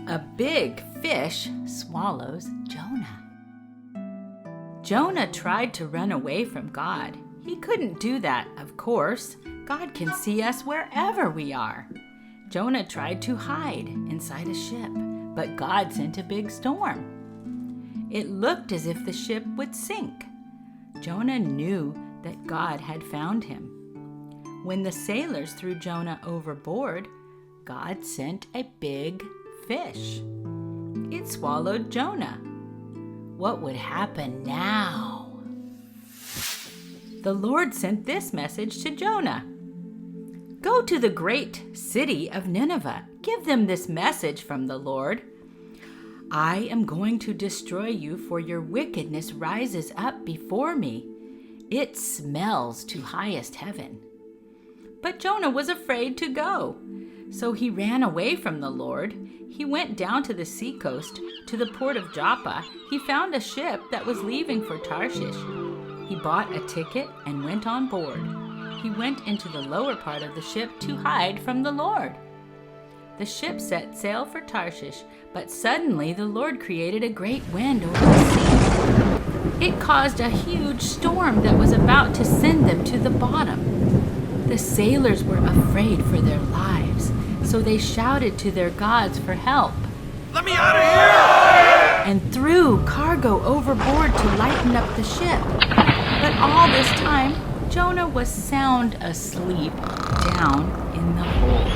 A big fish swallows Jonah. Jonah tried to run away from God. He couldn't do that, of course. God can see us wherever we are. Jonah tried to hide inside a ship, but God sent a big storm. It looked as if the ship would sink. Jonah knew that God had found him. When the sailors threw Jonah overboard, God sent a big fish. It swallowed Jonah. What would happen now? The Lord sent this message to Jonah. Go to the great city of Nineveh. Give them this message from the Lord. I am going to destroy you, for your wickedness rises up before me. It smells to highest heaven. But Jonah was afraid to go, so he ran away from the Lord. He went down to the seacoast, to the port of Joppa. He found a ship that was leaving for Tarshish. He bought a ticket and went on board. He went into the lower part of the ship to hide from the Lord. The ship set sail for Tarshish, but suddenly the Lord created a great wind over the sea. It caused a huge storm that was about to send them to the bottom. The sailors were afraid for their lives, so they shouted to their gods for help. Let me out of here! And threw cargo overboard to lighten up the ship. But all this time, Jonah was sound asleep down in the hold.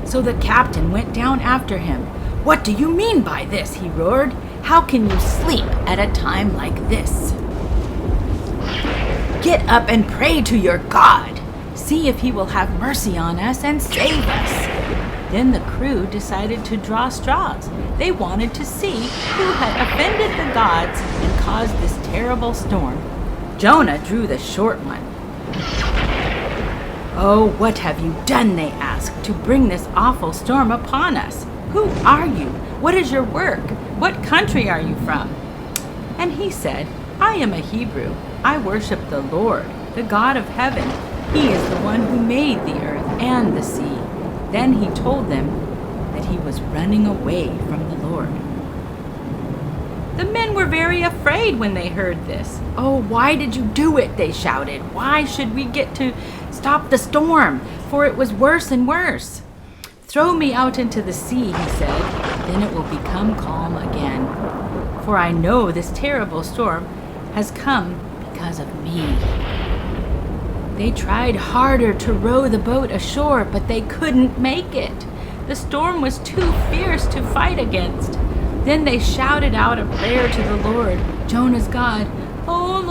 So the captain went down after him. What do you mean by this? He roared. How can you sleep at a time like this? Get up and pray to your God. See if he will have mercy on us and save us. Then the crew decided to draw straws. They wanted to see who had offended the gods and caused this terrible storm. Jonah drew the short one. Oh, what have you done, they asked, to bring this awful storm upon us? Who are you? What is your work? What country are you from? And he said, I am a Hebrew. I worship the Lord, the God of heaven. He is the one who made the earth and the sea. Then he told them that he was running away from the Lord. The men were very afraid when they heard this. Oh, why did you do it? They shouted. Why should we get to stop the storm? For it was worse and worse. Throw me out into the sea, he said. Then it will become calm again. For I know this terrible storm has come because of me. They tried harder to row the boat ashore, but they couldn't make it. The storm was too fierce to fight against. Then they shouted out a prayer to the Lord, Jonah's God. Oh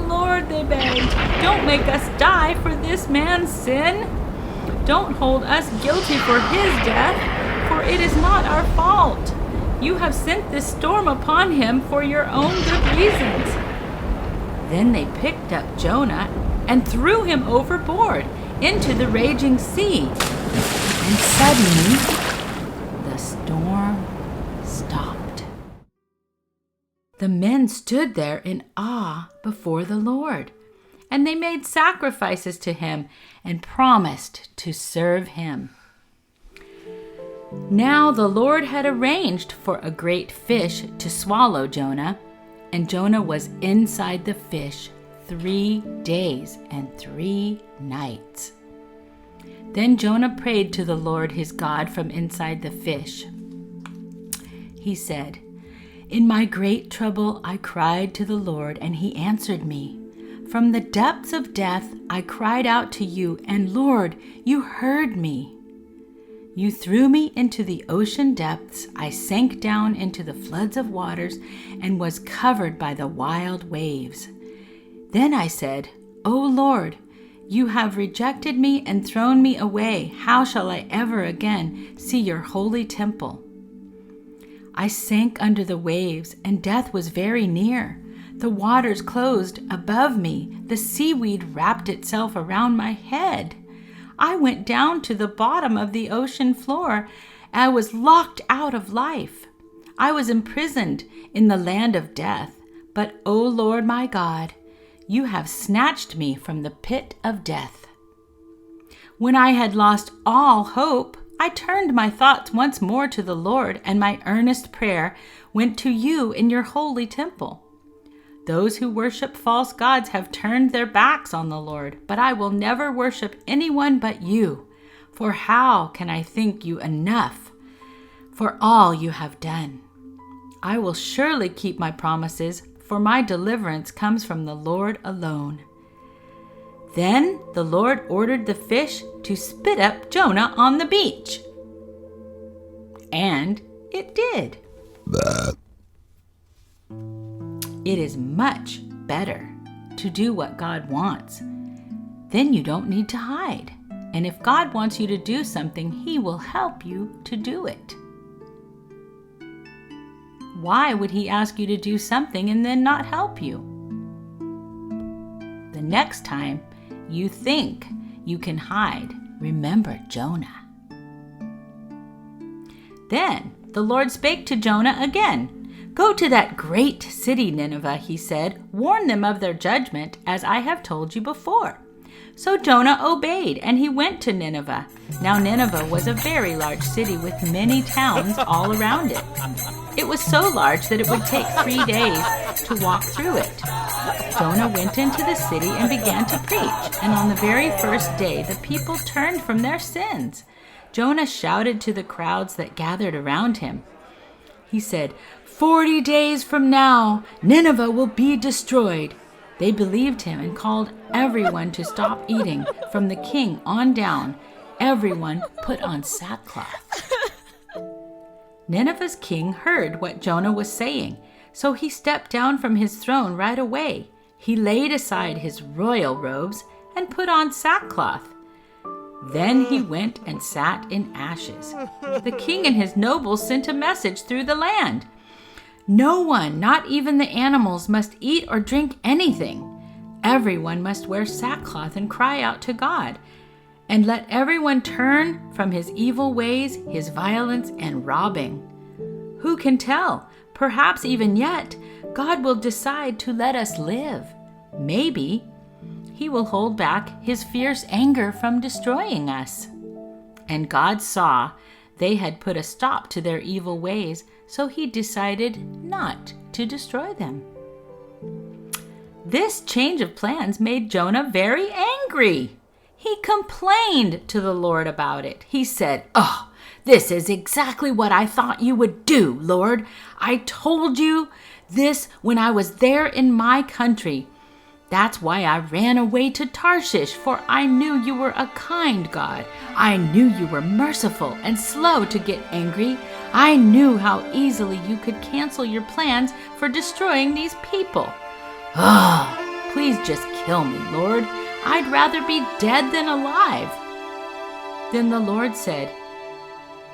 Lord, they begged, don't make us die for this man's sin. Don't hold us guilty for his death, for it is not our fault. You have sent this storm upon him for your own good reasons. Then they picked up Jonah and threw him overboard into the raging sea. And suddenly, the storm stopped. The men stood there in awe before the Lord, and they made sacrifices to him and promised to serve him. Now the Lord had arranged for a great fish to swallow Jonah, and Jonah was inside the fish 3 days and 3 nights. Then Jonah prayed to the Lord his God from inside the fish. He said, In my great trouble I cried to the Lord, and he answered me. From the depths of death I cried out to you, and Lord, you heard me. You threw me into the ocean depths. I sank down into the floods of waters and was covered by the wild waves. Then I said, O Lord, you have rejected me and thrown me away. How shall I ever again see your holy temple? I sank under the waves, and death was very near. The waters closed above me. The seaweed wrapped itself around my head. I went down to the bottom of the ocean floor. I was locked out of life. I was imprisoned in the land of death. But, O Lord my God, you have snatched me from the pit of death. When I had lost all hope, I turned my thoughts once more to the Lord, and my earnest prayer went to you in your holy temple. Those who worship false gods have turned their backs on the Lord, but I will never worship anyone but you. For how can I thank you enough for all you have done? I will surely keep my promises, for my deliverance comes from the Lord alone." Then the Lord ordered the fish to spit up Jonah on the beach. And it did. It is much better to do what God wants. Then you don't need to hide. And if God wants you to do something, He will help you to do it. Why would He ask you to do something and then not help you? The next time you think you can hide, remember Jonah. Then the Lord spake to Jonah again. "Go to that great city Nineveh," He said. "Warn them of their judgment, as I have told you before." So Jonah obeyed, and he went to Nineveh. Now Nineveh was a very large city with many towns all around it. It was so large that it would take 3 days to walk through it. Jonah went into the city and began to preach, and on the very first day the people turned from their sins. Jonah shouted to the crowds that gathered around him. He said, 40 days from now, Nineveh will be destroyed." They believed him and called everyone to stop eating, from the king on down. Everyone put on sackcloth. Nineveh's king heard what Jonah was saying, so he stepped down from his throne right away. He laid aside his royal robes and put on sackcloth. Then he went and sat in ashes. The king and his nobles sent a message through the land. "No one, not even the animals, must eat or drink anything. Everyone must wear sackcloth and cry out to God. And let everyone turn from his evil ways, his violence and robbing. Who can tell? Perhaps even yet, God will decide to let us live. Maybe He will hold back His fierce anger from destroying us." And God saw they had put a stop to their evil ways, so He decided not to destroy them. This change of plans made Jonah very angry. He complained to the Lord about it. He said, "Oh, this is exactly what I thought you would do, Lord. I told you this when I was there in my country. That's why I ran away to Tarshish, for I knew you were a kind God. I knew you were merciful and slow to get angry. I knew how easily you could cancel your plans for destroying these people. Please just kill me, Lord. I'd rather be dead than alive." Then the Lord said,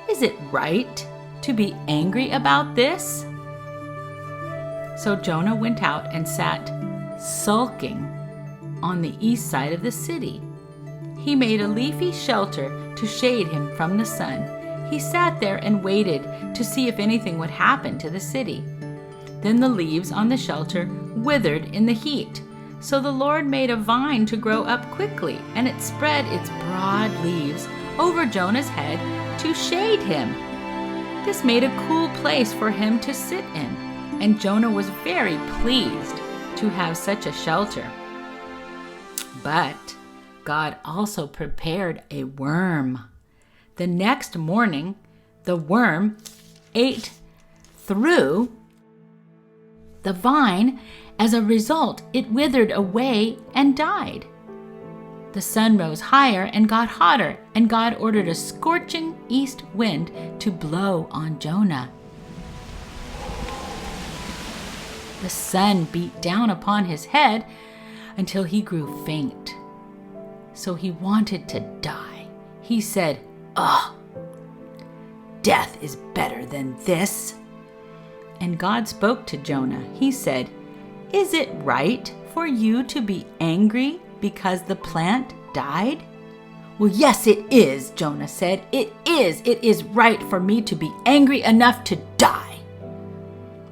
"Is it right to be angry about this?" So Jonah went out and sat sulking on the east side of the city. He made a leafy shelter to shade him from the sun. He sat there and waited to see if anything would happen to the city. Then the leaves on the shelter withered in the heat. So the Lord made a vine to grow up quickly, and it spread its broad leaves over Jonah's head to shade him. This made a cool place for him to sit in, and Jonah was very pleased to have such a shelter. But God also prepared a worm. The next morning, the worm ate through the vine. As a result, it withered away and died. The sun rose higher and got hotter, and God ordered a scorching east wind to blow on Jonah. The sun beat down upon his head until he grew faint. So he wanted to die. He said, death is better than this." And God spoke to Jonah. He said, "Is it right for you to be angry because the plant died?" "Well, yes, it is," Jonah said. It is right for me to be angry enough to die."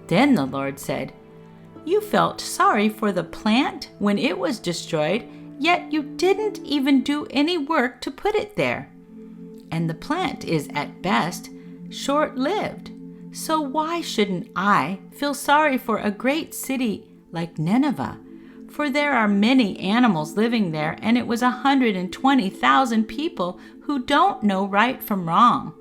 Then the Lord said, "You felt sorry for the plant when it was destroyed, yet you didn't even do any work to put it there. And the plant is at best short-lived. So why shouldn't I feel sorry for a great city like Nineveh? For there are many animals living there, and it was 120,000 people who don't know right from wrong.